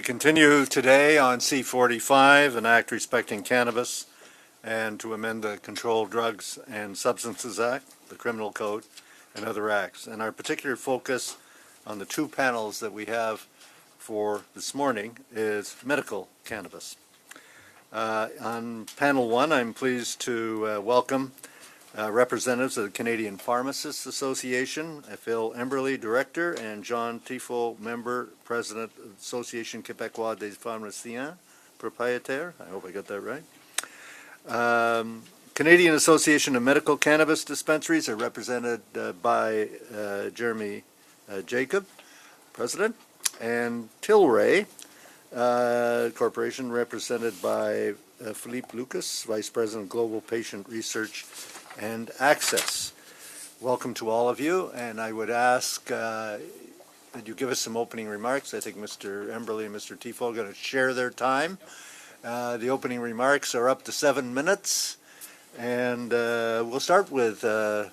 continue today on C-45, an act respecting cannabis, and to amend the Controlled Drugs and Substances Act, the Criminal Code, and other acts. And our particular focus on the two panels that we have for this morning is medical cannabis. On panel one, I'm pleased to welcome representatives of the Canadian Pharmacists Association, Phil Emberley, Director, and John Thiffault, Member, President of the Association Québécoise des Pharmaciens, Propriétaires. I hope I got that right. Canadian Association of Medical Cannabis Dispensaries are represented by Jeremy Jacob, President, and Tilray Corporation, represented by Philippe Lucas, Vice President of Global Patient Research and Access. Welcome to all of you, and I would ask that you give us some opening remarks. I think Mr. Emberley and Mr. Thiffault are going to share their time. The opening remarks are up to 7 minutes, and we'll start with the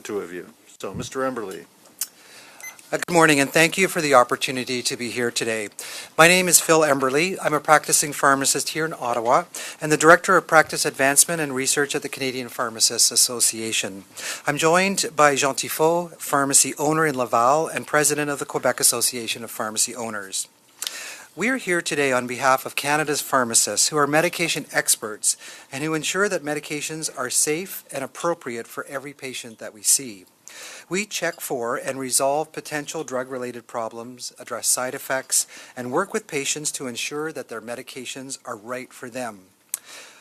two of you. So, Mr. Emberley. Good morning, and thank you for the opportunity to be here today. My name is Phil Emberley. I'm a practicing pharmacist here in Ottawa and the Director of Practice Advancement and Research at the Canadian Pharmacists Association. I'm joined by Jean Thiffault, pharmacy owner in Laval and President of the Quebec Association of Pharmacy Owners. We are here today on behalf of Canada's pharmacists who are medication experts and who ensure that medications are safe and appropriate for every patient that we see. We check for and resolve potential drug-related problems, address side effects, and work with patients to ensure that their medications are right for them.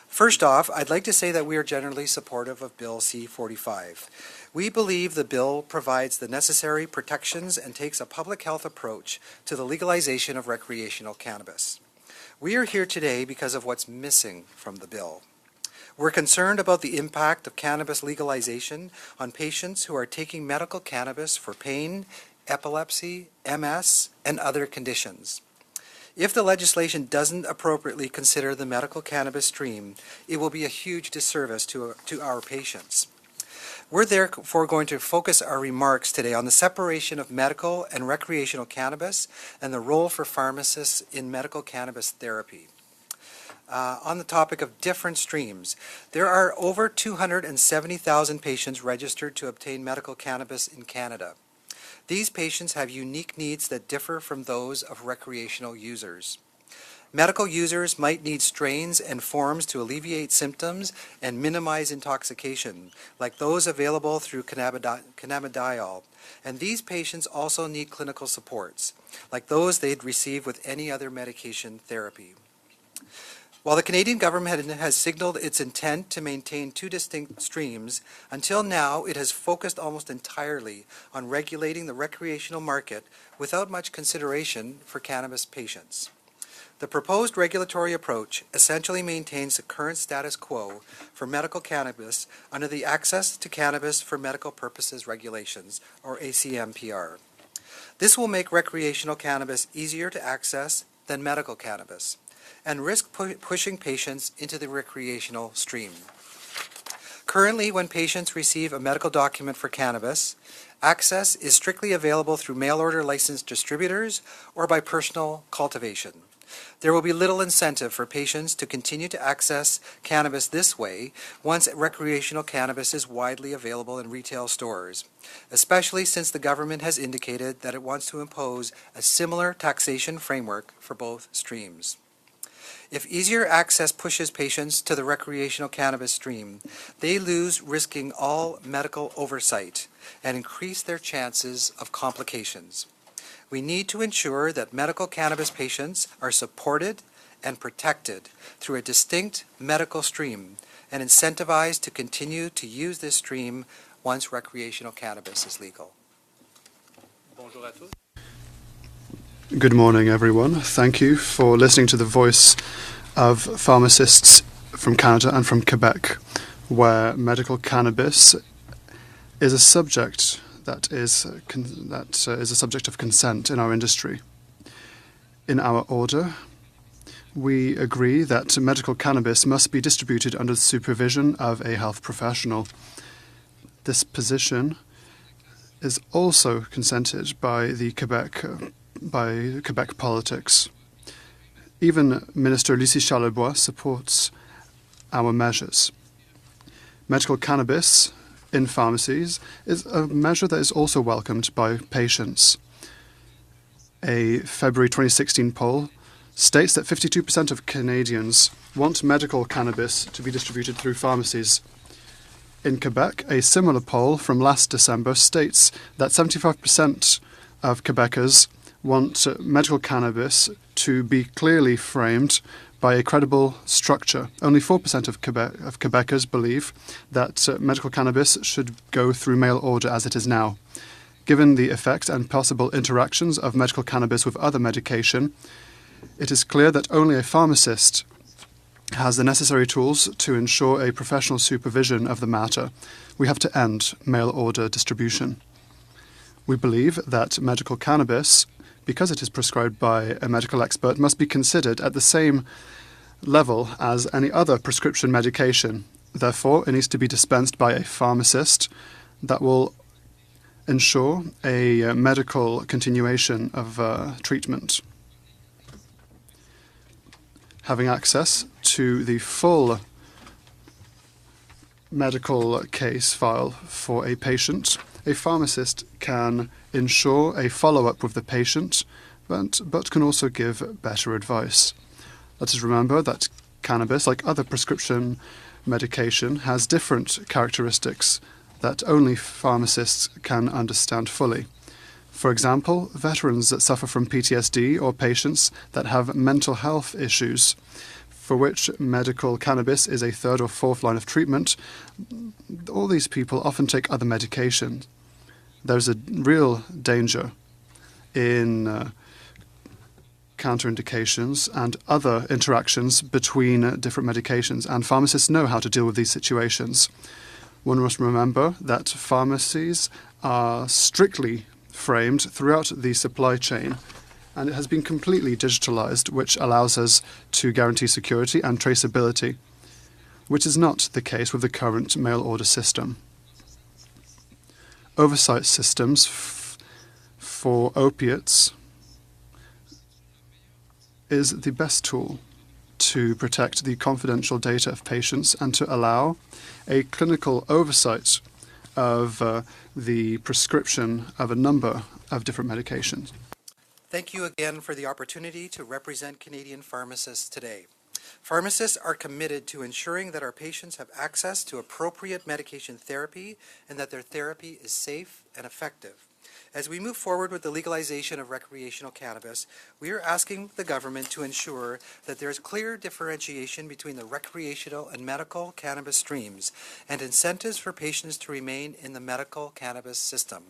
First off, I'd like to say that we are generally supportive of Bill C-45. We believe the bill provides the necessary protections and takes a public health approach to the legalization of recreational cannabis. We are here today because of what's missing from the bill. We're concerned about the impact of cannabis legalization on patients who are taking medical cannabis for pain, epilepsy, MS, and other conditions. If the legislation doesn't appropriately consider the medical cannabis stream, it will be a huge disservice to our patients. We're therefore going to focus our remarks today on the separation of medical and recreational cannabis and the role for pharmacists in medical cannabis therapy. On the topic of different streams, there are over 270,000 patients registered to obtain medical cannabis in Canada. These patients have unique needs that differ from those of recreational users. Medical users might need strains and forms to alleviate symptoms and minimize intoxication, like those available through cannabidiol. And these patients also need clinical supports, like those they'd receive with any other medication therapy. While the Canadian government has signaled its intent to maintain two distinct streams, until now it has focused almost entirely on regulating the recreational market without much consideration for cannabis patients. The proposed regulatory approach essentially maintains the current status quo for medical cannabis under the Access to Cannabis for Medical Purposes Regulations, or ACMPR. This will make recreational cannabis easier to access than medical cannabis, and risk pushing patients into the recreational stream. Currently, when patients receive a medical document for cannabis, access is strictly available through mail-order licensed distributors or by personal cultivation. There will be little incentive for patients to continue to access cannabis this way once recreational cannabis is widely available in retail stores, especially since the government has indicated that it wants to impose a similar taxation framework for both streams. If easier access pushes patients to the recreational cannabis stream, they lose risking all medical oversight and increase their chances of complications. We need to ensure that medical cannabis patients are supported and protected through a distinct medical stream and incentivized to continue to use this stream once recreational cannabis is legal. Bonjour à tous. Good morning, everyone. Thank you for listening to the voice of pharmacists from Canada and from Quebec, where medical cannabis is a subject that is a subject of consent in our industry. In our order, we agree that medical cannabis must be distributed under the supervision of a health professional. This position is also consented by Quebec politics. Even Minister Lucie Charlebois supports our measures. Medical cannabis in pharmacies is a measure that is also welcomed by patients. A February 2016 poll states that 52% of Canadians want medical cannabis to be distributed through pharmacies. In Quebec, a similar poll from last December states that 75% of Quebecers want medical cannabis to be clearly framed by a credible structure. Only 4% of Quebecers believe that medical cannabis should go through mail order as it is now. Given the effect and possible interactions of medical cannabis with other medication, it is clear that only a pharmacist has the necessary tools to ensure a professional supervision of the matter. We have to end mail order distribution. We believe that medical cannabis, because it is prescribed by a medical expert, must be considered at the same level as any other prescription medication. Therefore, it needs to be dispensed by a pharmacist that will ensure a medical continuation of treatment. Having access to the full medical case file for a patient, a pharmacist can ensure a follow-up with the patient, but can also give better advice. Let us remember that cannabis, like other prescription medication, has different characteristics that only pharmacists can understand fully. For example, veterans that suffer from PTSD or patients that have mental health issues, for which medical cannabis is a third or fourth line of treatment, all these people often take other medications. There's a real danger in counterindications and other interactions between different medications, and pharmacists know how to deal with these situations. One must remember that pharmacies are strictly framed throughout the supply chain, and it has been completely digitalized, which allows us to guarantee security and traceability, which is not the case with the current mail order system. Oversight systems for opiates is the best tool to protect the confidential data of patients and to allow a clinical oversight of the prescription of a number of different medications. Thank you again for the opportunity to represent Canadian pharmacists today. Pharmacists are committed to ensuring that our patients have access to appropriate medication therapy and that their therapy is safe and effective. As we move forward with the legalization of recreational cannabis, we are asking the government to ensure that there is clear differentiation between the recreational and medical cannabis streams and incentives for patients to remain in the medical cannabis system.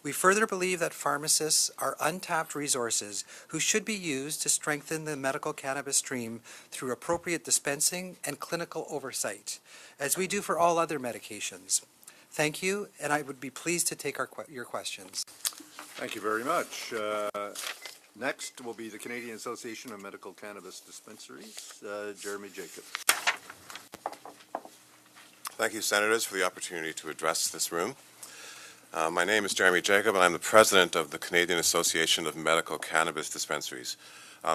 We further believe that pharmacists are untapped resources who should be used to strengthen the medical cannabis stream through appropriate dispensing and clinical oversight, as we do for all other medications. Thank you, and I would be pleased to take your questions. Thank you very much. Next will be the Canadian Association of Medical Cannabis Dispensaries, Jeremy Jacob. Thank you, Senators, for the opportunity to address this room. My name is Jeremy Jacob, and I'm the president of the Canadian Association of Medical Cannabis Dispensaries.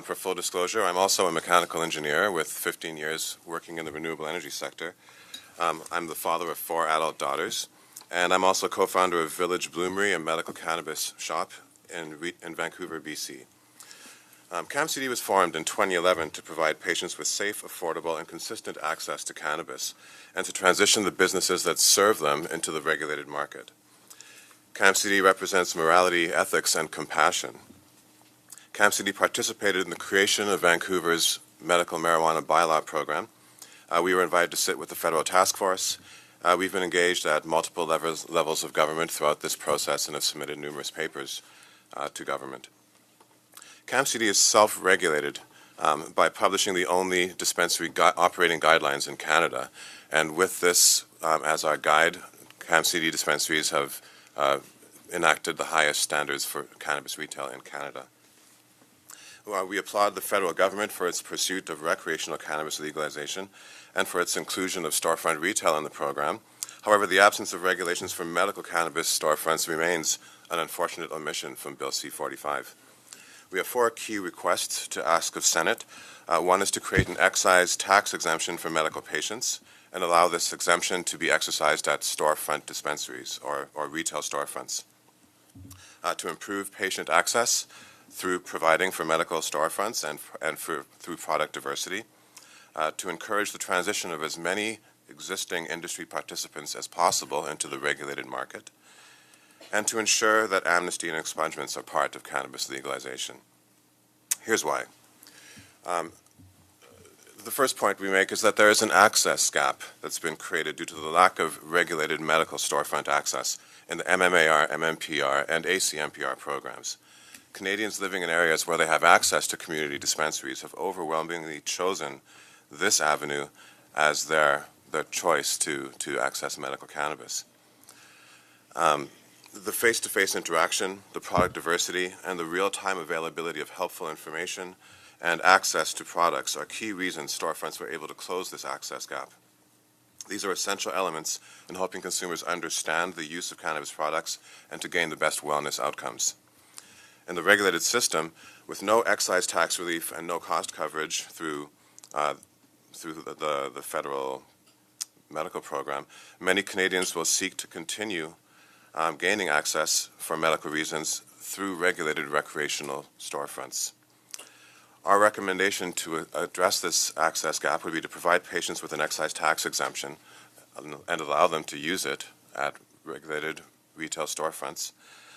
For full disclosure, I'm also a mechanical engineer with 15 years working in the renewable energy sector. I'm the father of 4 adult daughters, and I'm also co-founder of Village Bloomery, a medical cannabis shop in Vancouver, BC. CAMCD was formed in 2011 to provide patients with safe, affordable, and consistent access to cannabis, and to transition the businesses that serve them into the regulated market. CAMCD represents morality, ethics, and compassion. CAMCD participated in the creation of Vancouver's medical marijuana bylaw program. We were invited to sit with the federal task force. We've been engaged at multiple levels of government throughout this process and have submitted numerous papers to government. CAMCD is self-regulated by publishing the only dispensary operating guidelines in Canada. And with this as our guide, CAMCD dispensaries have enacted the highest standards for cannabis retail in Canada. We applaud the federal government for its pursuit of recreational cannabis legalization and for its inclusion of storefront retail in the program. However, the absence of regulations for medical cannabis storefronts remains an unfortunate omission from Bill C-45. We have 4 key requests to ask of Senate. One is to create an excise tax exemption for medical patients and allow this exemption to be exercised at storefront dispensaries or retail storefronts. To improve patient access through providing for medical storefronts and through product diversity. To encourage the transition of as many existing industry participants as possible into the regulated market, and to ensure that amnesty and expungements are part of cannabis legalization. Here's why. The first point we make is that there is an access gap that's been created due to the lack of regulated medical storefront access in the MMAR, MMPR, and ACMPR programs. Canadians living in areas where they have access to community dispensaries have overwhelmingly chosen this avenue as their choice to access medical cannabis. The face-to-face interaction, the product diversity, and the real-time availability of helpful information and access to products are key reasons storefronts were able to close this access gap. These are essential elements in helping consumers understand the use of cannabis products and to gain the best wellness outcomes. In the regulated system, with no excise tax relief and no cost coverage through the federal medical program, many Canadians will seek to continue gaining access for medical reasons through regulated recreational storefronts. Our recommendation to address this access gap would be to provide patients with an excise tax exemption and allow them to use it at regulated retail storefronts.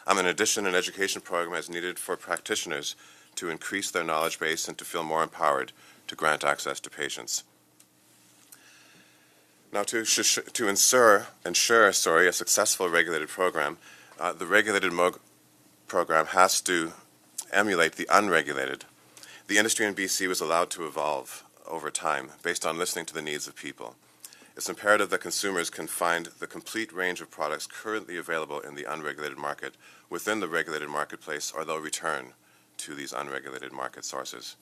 In addition, an education program is needed for practitioners to increase their knowledge base and to feel more empowered to grant access to patients. Now, to ensure a successful regulated program, the regulated program has to emulate the unregulated. The industry in BC was allowed to evolve over time based on listening to the needs of people. It's imperative that consumers can find the complete range of products currently available in the unregulated market within the regulated marketplace, or they'll return to these unregulated market sources.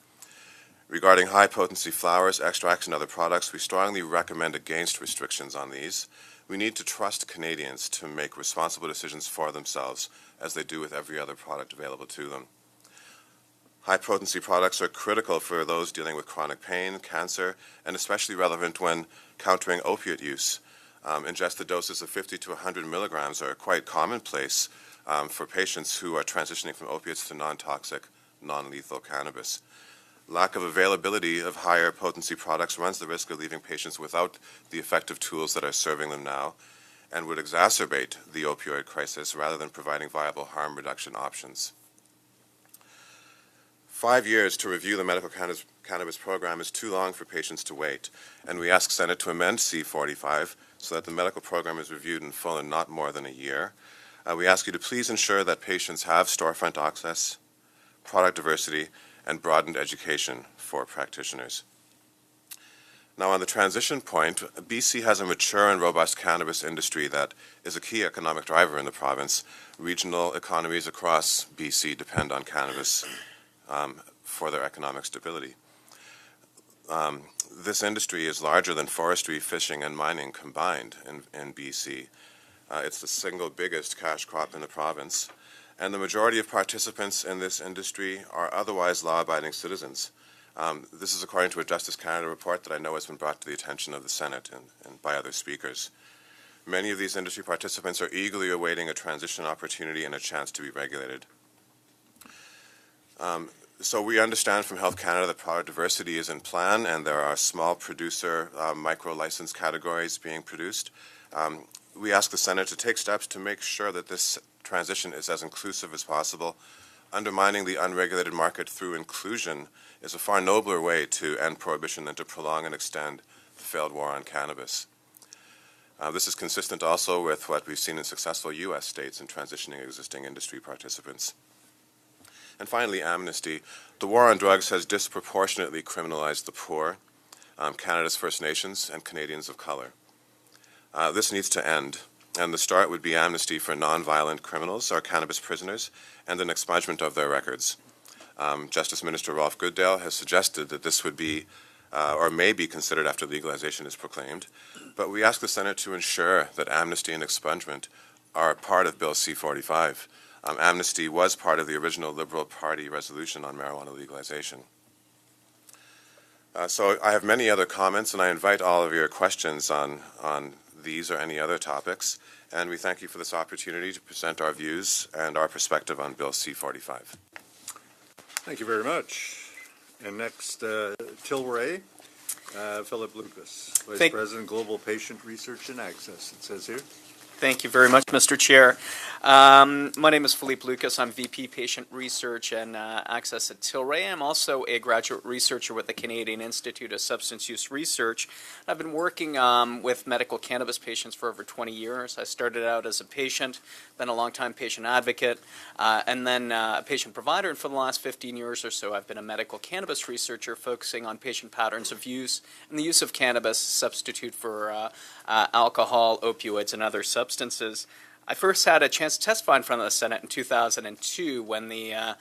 Regarding high-potency flowers, extracts, and other products, we strongly recommend against restrictions on these. We need to trust Canadians to make responsible decisions for themselves, as they do with every other product available to them. High-potency products are critical for those dealing with chronic pain, cancer, and especially relevant when countering opiate use. Ingested doses of 50 to 100 milligrams are quite commonplace for patients who are transitioning from opiates to non-toxic, non-lethal cannabis. Lack of availability of higher potency products runs the risk of leaving patients without the effective tools that are serving them now and would exacerbate the opioid crisis rather than providing viable harm reduction options. 5 years to review the medical cannabis program is too long for patients to wait, and we ask Senate to amend C-45 so that the medical program is reviewed in full in not more than a year. We ask you to please ensure that patients have storefront access, product diversity, and broadened education for practitioners. Now, on the transition point, BC has a mature and robust cannabis industry that is a key economic driver in the province. Regional economies across BC depend on cannabis for their economic stability. This industry is larger than forestry, fishing, and mining combined in BC. It's the single biggest cash crop in the province, and the majority of participants in this industry are otherwise law-abiding citizens. This is according to a Justice Canada report that I know has been brought to the attention of the Senate and by other speakers. Many of these industry participants are eagerly awaiting a transition opportunity and a chance to be regulated. So we understand from Health Canada that product diversity is in plan, and there are small producer micro-license categories being produced. We ask the Senate to take steps to make sure that this transition is as inclusive as possible. Undermining the unregulated market through inclusion is a far nobler way to end prohibition than to prolong and extend the failed war on cannabis. This is consistent also with what we've seen in successful U.S. states in transitioning existing industry participants. And finally, amnesty. The war on drugs has disproportionately criminalized the poor, Canada's First Nations, and Canadians of color. This needs to end, and the start would be amnesty for nonviolent criminals or cannabis prisoners and an expungement of their records. Justice Minister Rolf Goodale has suggested that this would be or may be considered after legalization is proclaimed, but we ask the Senate to ensure that amnesty and expungement are part of Bill C-45. amnesty was part of the original Liberal Party resolution on marijuana legalization. So I have many other comments, and I invite all of your questions on these or any other topics. And we thank you for this opportunity to present our views and our perspective on Bill C-45. Thank you very much. And next, Tilray, Philippe Lucas, Vice President, Global Patient Research and Access, it says here. Thank you very much, Mr. Chair. My name is Philippe Lucas. I'm VP Patient Research and Access at Tilray. I'm also a graduate researcher with the Canadian Institute of Substance Use Research. I've been working with medical cannabis patients for over 20 years. I started out as a patient, then a longtime patient advocate, and then a patient provider. And for the last 15 years or so, I've been a medical cannabis researcher focusing on patient patterns of use and the use of cannabis substitute for alcohol, opioids, and other substances. I first had a chance to testify in front of the Senate in 2002 when the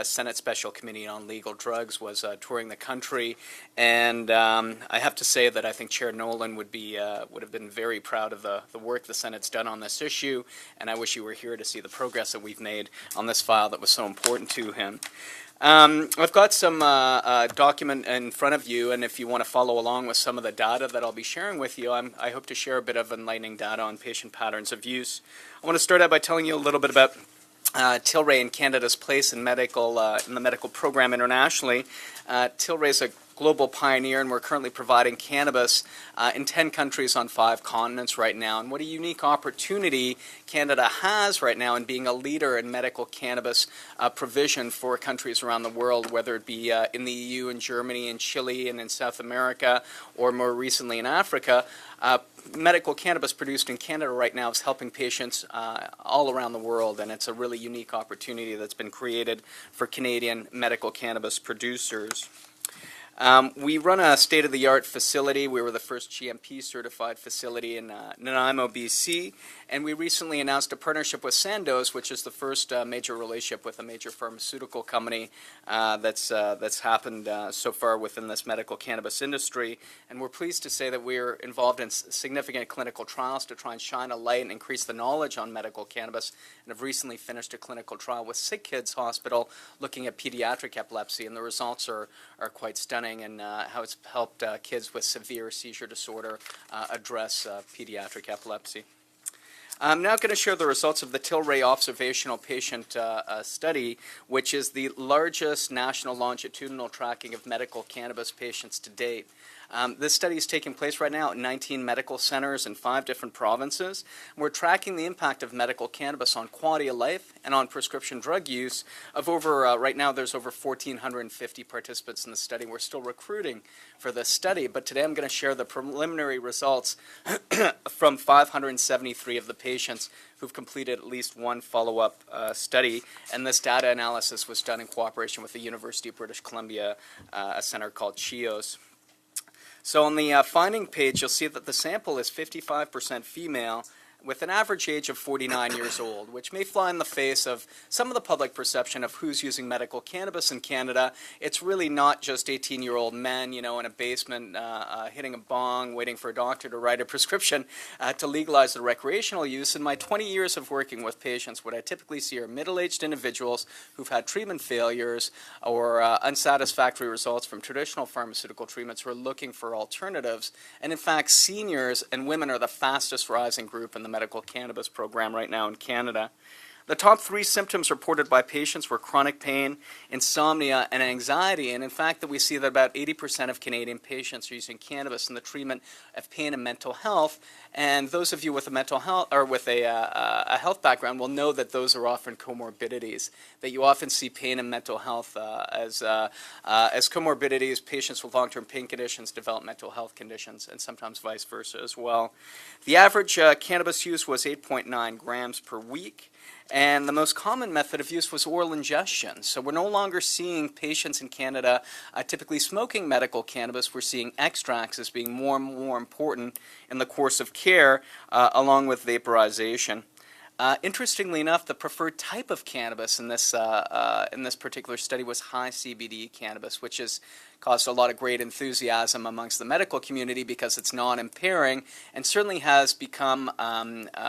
Senate Special Committee on Legal Drugs was touring the country, and I have to say that I think Chair Nolan would have been very proud of the work the Senate's done on this issue, and I wish you were here to see the progress that we've made on this file that was so important to him. I've got some document in front of you, and if you want to follow along with some of the data that I'll be sharing with you, I hope to share a bit of enlightening data on patient patterns of use. I want to start out by telling you a little bit about Tilray and Canada's place in the medical program internationally. Tilray is a global pioneer, and we're currently providing cannabis in 10 countries on 5 continents right now. And what a unique opportunity Canada has right now in being a leader in medical cannabis provision for countries around the world, whether it be in the EU, in Germany, in Chile, and in South America, or more recently in Africa. Medical cannabis produced in Canada right now is helping patients all around the world, and it's a really unique opportunity that's been created for Canadian medical cannabis producers. We run a state-of-the-art facility. We were the first GMP-certified facility in Nanaimo, BC, and we recently announced a partnership with Sandoz, which is the first major relationship with a major pharmaceutical company that's happened so far within this medical cannabis industry. And we're pleased to say that we're involved in significant clinical trials to try and shine a light and increase the knowledge on medical cannabis, and have recently finished a clinical trial with Sick Kids Hospital looking at pediatric epilepsy, and the results are quite stunning, and how it's helped kids with severe seizure disorder address pediatric epilepsy. I'm now going to share the results of the Tilray Observational Patient Study, which is the largest national longitudinal tracking of medical cannabis patients to date. This study is taking place right now at 19 medical centers in 5 different provinces. We're tracking the impact of medical cannabis on quality of life and on prescription drug use of over, right now there's over 1,450 participants in the study. We're still recruiting for this study, but today I'm going to share the preliminary results from 573 of the patients who've completed at least one follow-up study, and this data analysis was done in cooperation with the University of British Columbia, a center called CHIOS. So on the finding page, you'll see that the sample is 55% female with an average age of 49 years old, which may fly in the face of some of the public perception of who's using medical cannabis in Canada. It's really not just 18-year-old men, in a basement hitting a bong, waiting for a doctor to write a prescription to legalize the recreational use. In my 20 years of working with patients, what I typically see are middle-aged individuals who've had treatment failures or unsatisfactory results from traditional pharmaceutical treatments who are looking for alternatives. And in fact, seniors and women are the fastest rising group in the medical cannabis program right now in Canada. The top 3 symptoms reported by patients were chronic pain, insomnia, and anxiety. And in fact, that we see that about 80% of Canadian patients are using cannabis in the treatment of pain and mental health. And those of you with a mental health or with a health background will know that those are often comorbidities. That you often see pain and mental health as comorbidities. Patients with long-term pain conditions develop mental health conditions, and sometimes vice versa as well. The average cannabis use was 8.9 grams per week. And the most common method of use was oral ingestion. So we're no longer seeing patients in Canada typically smoking medical cannabis. We're seeing extracts as being more and more important in the course of care, along with vaporization. Interestingly enough, the preferred type of cannabis in this particular study was high CBD cannabis, which has caused a lot of great enthusiasm amongst the medical community because it's non-impairing and certainly has become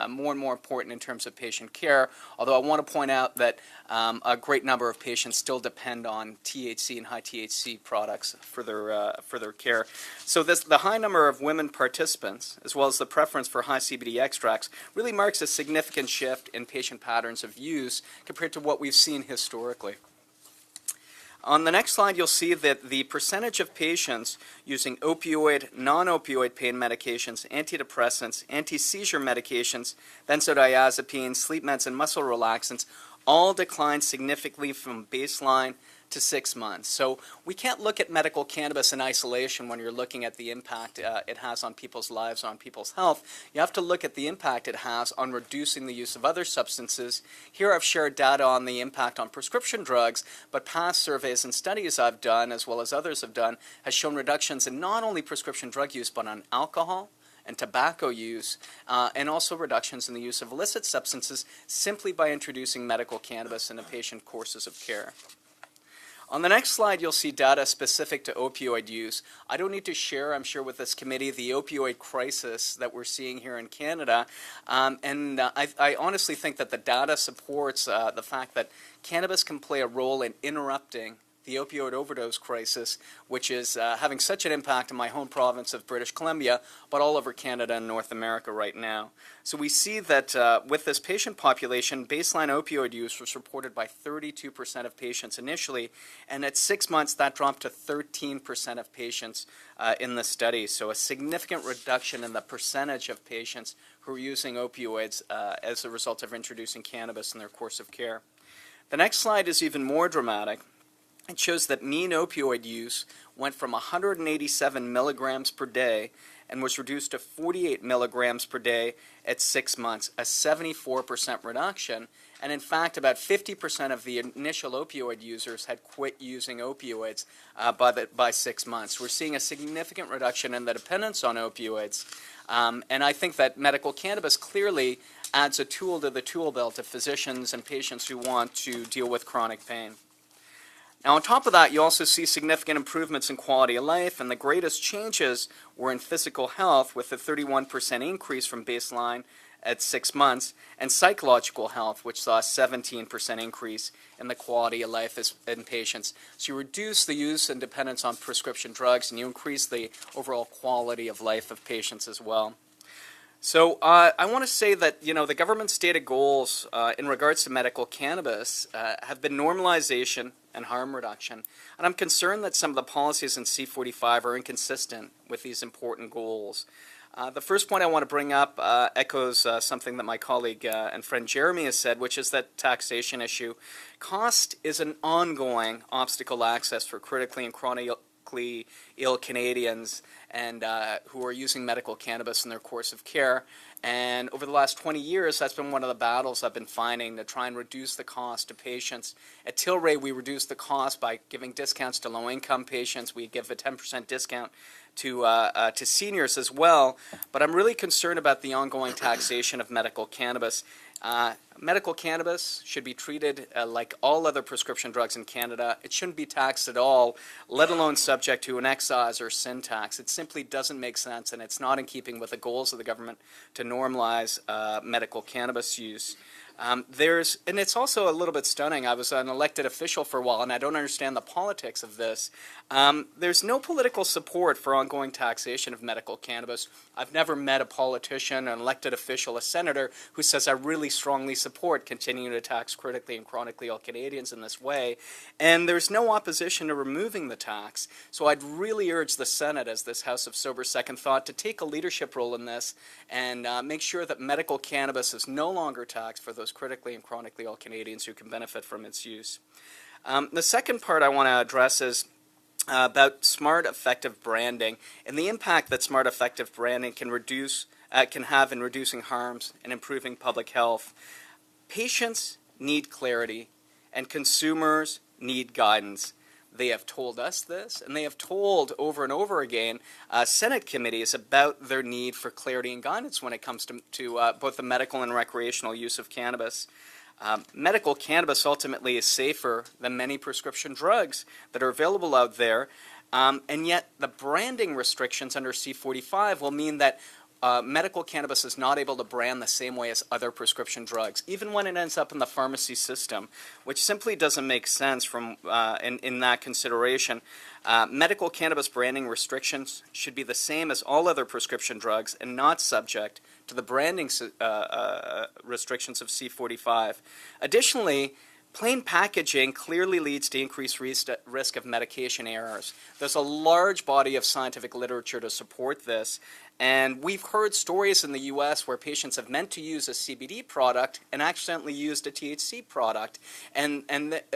more and more important in terms of patient care. Although I want to point out that a great number of patients still depend on THC and high THC products for their care. So the high number of women participants, as well as the preference for high CBD extracts, really marks a significant shift in patient patterns of use compared to what we've seen historically. On the next slide, you'll see that the percentage of patients using opioid, non-opioid pain medications, antidepressants, anti-seizure medications, benzodiazepines, sleep meds, and muscle relaxants all declined significantly from baseline to 6 months. So we can't look at medical cannabis in isolation when you're looking at the impact it has on people's lives, on people's health. You have to look at the impact it has on reducing the use of other substances. Here I've shared data on the impact on prescription drugs, but past surveys and studies I've done, as well as others have done, has shown reductions in not only prescription drug use, but on alcohol and tobacco use, and also reductions in the use of illicit substances simply by introducing medical cannabis into patient courses of care. On the next slide, you'll see data specific to opioid use. I don't need to share, I'm sure, with this committee the opioid crisis that we're seeing here in Canada. I honestly think that the data supports the fact that cannabis can play a role in interrupting the opioid overdose crisis, which is having such an impact in my home province of British Columbia, but all over Canada and North America right now. So we see that with this patient population, baseline opioid use was reported by 32% of patients initially, and at 6 months that dropped to 13% of patients in the study. So a significant reduction in the percentage of patients who are using opioids as a result of introducing cannabis in their course of care. The next slide is even more dramatic. It shows that mean opioid use went from 187 milligrams per day and was reduced to 48 milligrams per day at 6 months, a 74% reduction. And in fact, about 50% of the initial opioid users had quit using opioids by 6 months. We're seeing a significant reduction in the dependence on opioids. And I think that medical cannabis clearly adds a tool to the tool belt of physicians and patients who want to deal with chronic pain. Now, on top of that, you also see significant improvements in quality of life, and the greatest changes were in physical health, with a 31% increase from baseline at 6 months, and psychological health, which saw a 17% increase in the quality of life in patients. So you reduce the use and dependence on prescription drugs, and you increase the overall quality of life of patients as well. So I want to say that, the government's stated goals in regards to medical cannabis have been normalization and harm reduction. And I'm concerned that some of the policies in C45 are inconsistent with these important goals. The first point I want to bring up echoes something that my colleague and friend Jeremy has said, which is that taxation issue. Cost is an ongoing obstacle to access for critically and chronically ill Canadians and who are using medical cannabis in their course of care. And over the last 20 years, that's been one of the battles I've been finding to try and reduce the cost to patients. At Tilray, we reduce the cost by giving discounts to low-income patients. We give a 10% discount to seniors as well. But I'm really concerned about the ongoing taxation of medical cannabis. Medical cannabis should be treated like all other prescription drugs in Canada. It shouldn't be taxed at all, let alone subject to an excise or sin tax. It simply doesn't make sense, and it's not in keeping with the goals of the government to normalize medical cannabis use. And it's also a little bit stunning. I was an elected official for a while, and I don't understand the politics of this. There's no political support for ongoing taxation of medical cannabis. I've never met a politician, an elected official, a senator who says I really strongly support continuing to tax critically and chronically ill Canadians in this way. And there's no opposition to removing the tax. So I'd really urge the Senate, as this House of Sober Second Thought, to take a leadership role in this and make sure that medical cannabis is no longer taxed for those critically and chronically ill Canadians who can benefit from its use. The second part I want to address is about smart, effective branding and the impact that smart, effective branding can have in reducing harms and improving public health. Patients need clarity, and consumers need guidance. They have told us this, and they have told over and over again Senate committees about their need for clarity and guidance when it comes to both the medical and recreational use of cannabis. Medical cannabis ultimately is safer than many prescription drugs that are available out there, and yet the branding restrictions under C45 will mean that medical cannabis is not able to brand the same way as other prescription drugs, even when it ends up in the pharmacy system, which simply doesn't make sense from in that consideration. Medical cannabis branding restrictions should be the same as all other prescription drugs and not subject to the branding restrictions of C45. Additionally, plain packaging clearly leads to increased risk of medication errors. There's a large body of scientific literature to support this, and we've heard stories in the U.S. where patients have meant to use a CBD product and accidentally used a THC product. And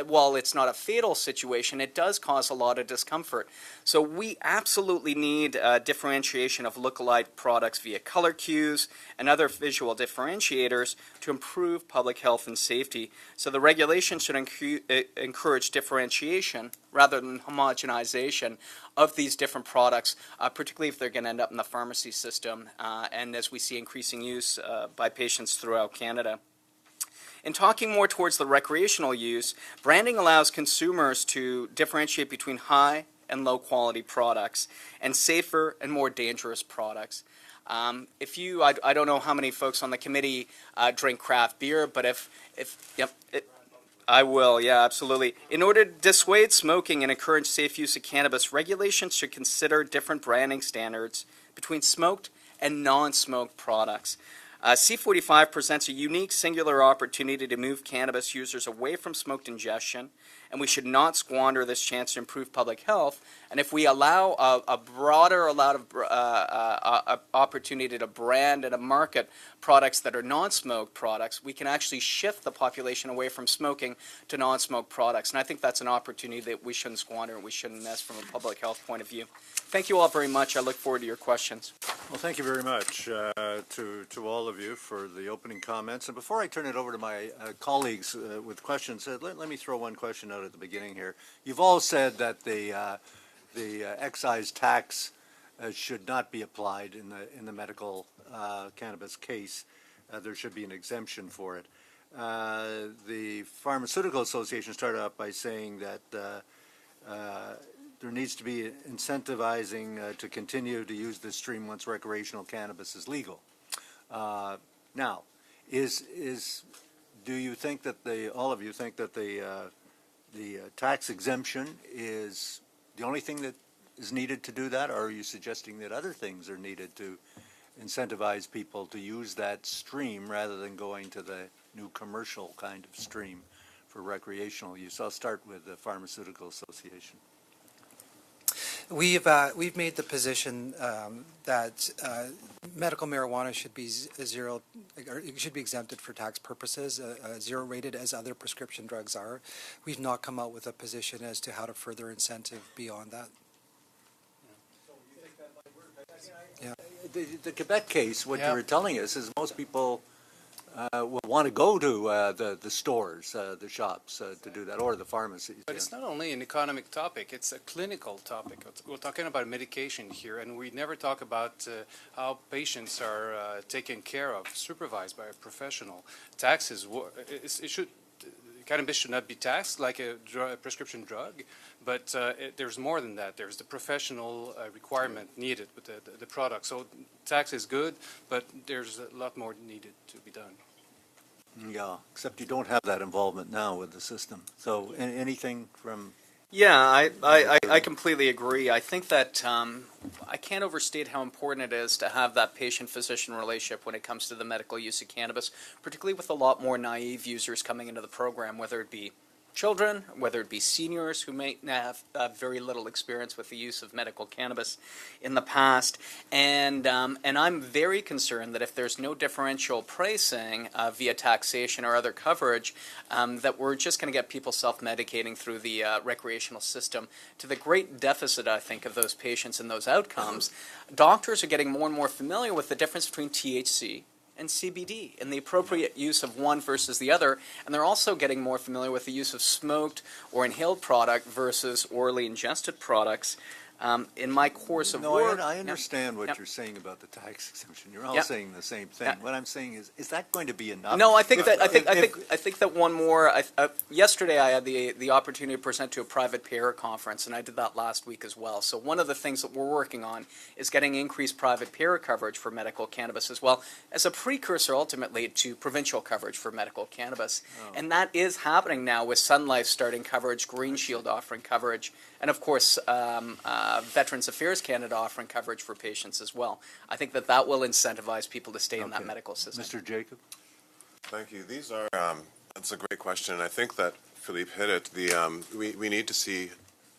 while it's not a fatal situation, it does cause a lot of discomfort. So we absolutely need differentiation of lookalike products via color cues and other visual differentiators to improve public health and safety. So the regulation should encourage differentiation rather than homogenization of these different products, particularly if they're going to end up in the pharmacy system, and as we see increasing use by patients throughout Canada. In talking more towards the recreational use, branding allows consumers to differentiate between high and low quality products and safer and more dangerous products. I don't know how many folks on the committee drink craft beer, but I will, yeah, absolutely. In order to dissuade smoking and encourage safe use of cannabis, regulations should consider different branding standards between smoked and non-smoked products. C45 presents a unique singular opportunity to move cannabis users away from smoked ingestion, and we should not squander this chance to improve public health. And if we allow a broader opportunity to brand and to market products that are non-smoked products, we can actually shift the population away from smoking to non-smoked products. And I think that's an opportunity that we shouldn't squander and we shouldn't miss from a public health point of view. Thank you all very much. I look forward to your questions. Well, thank you very much to all of you for the opening comments. And before I turn it over to my colleagues with questions, let me throw one question out at the beginning here. You've all said that the excise tax should not be applied in the medical cannabis case. There should be an exemption for it. The Pharmaceutical Association started out by saying that there needs to be incentivizing to continue to use this stream once recreational cannabis is legal. Now, do you think that all of you think that the tax exemption is the only thing that is needed to do that, or are you suggesting that other things are needed to incentivize people to use that stream rather than going to the new commercial kind of stream for recreational use? I'll start with the Pharmaceutical Association. We've made the position that medical marijuana should be should be exempted for tax purposes, zero rated as other prescription drugs are. We've not come out with a position as to how to further incentive beyond that. Yeah. The Quebec case, what you were telling us is most people will want to go to the stores, the shops to do that, or the pharmacies. But it's not only an economic topic, it's a clinical topic. We're talking about medication here, and we never talk about how patients are taken care of, supervised by a professional. Taxes, cannabis should not be taxed like a prescription drug, but there's more than that. There's the professional requirement needed with the product. So tax is good, but there's a lot more needed to be done. Yeah, except you don't have that involvement now with the system. So anything from... Yeah, I completely agree. I think that I can't overstate how important it is to have that patient-physician relationship when it comes to the medical use of cannabis, particularly with a lot more naive users coming into the program, whether it be children, whether it be seniors who may have very little experience with the use of medical cannabis in the past. And I'm very concerned that if there's no differential pricing via taxation or other coverage, that we're just going to get people self-medicating through the recreational system to the great deficit, I think, of those patients and those outcomes. Doctors are getting more and more familiar with the difference between THC and CBD and the appropriate use of one versus the other. And they're also getting more familiar with the use of smoked or inhaled product versus orally ingested products. In my course of No, work, I understand what Yep. you're saying about the tax exemption. You're all Yep. saying the same thing. Yep. What I'm saying is that going to be enough? No, I think that If- I think that one more. Yesterday, I had the opportunity to present to a private payer conference, and I did that last week as well. So one of the things that we're working on is getting increased private payer coverage for medical cannabis as well as a precursor, ultimately, to provincial coverage for medical cannabis. And that is happening now with Sun Life starting coverage, Green Shield offering coverage, and of course, Veterans Affairs Canada offering coverage for patients as well. I think that that will incentivize people to stay in that Okay. medical system. Mr. Jacob? Thank you. These are, that's a great question, and I think that Philippe hit it. We need to see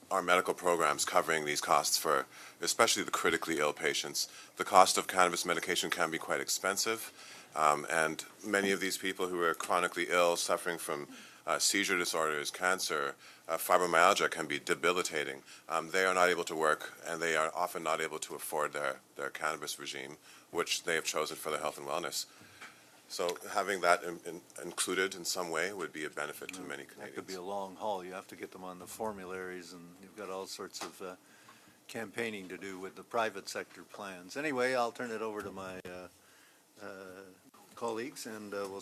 our medical programs covering these costs for especially the critically ill patients. The cost of cannabis medication can be quite expensive, and many of these people who are chronically ill, suffering from seizure disorders, cancer, fibromyalgia can be debilitating. They are not able to work, and they are often not able to afford their cannabis regime, which they have chosen for their health and wellness. So having that included in some way would be a benefit to many Canadians. That could be a long haul. You have to get them on the formularies, and you've got all sorts of campaigning to do with the private sector plans. Anyway, I'll turn it over to my colleagues, and we'll start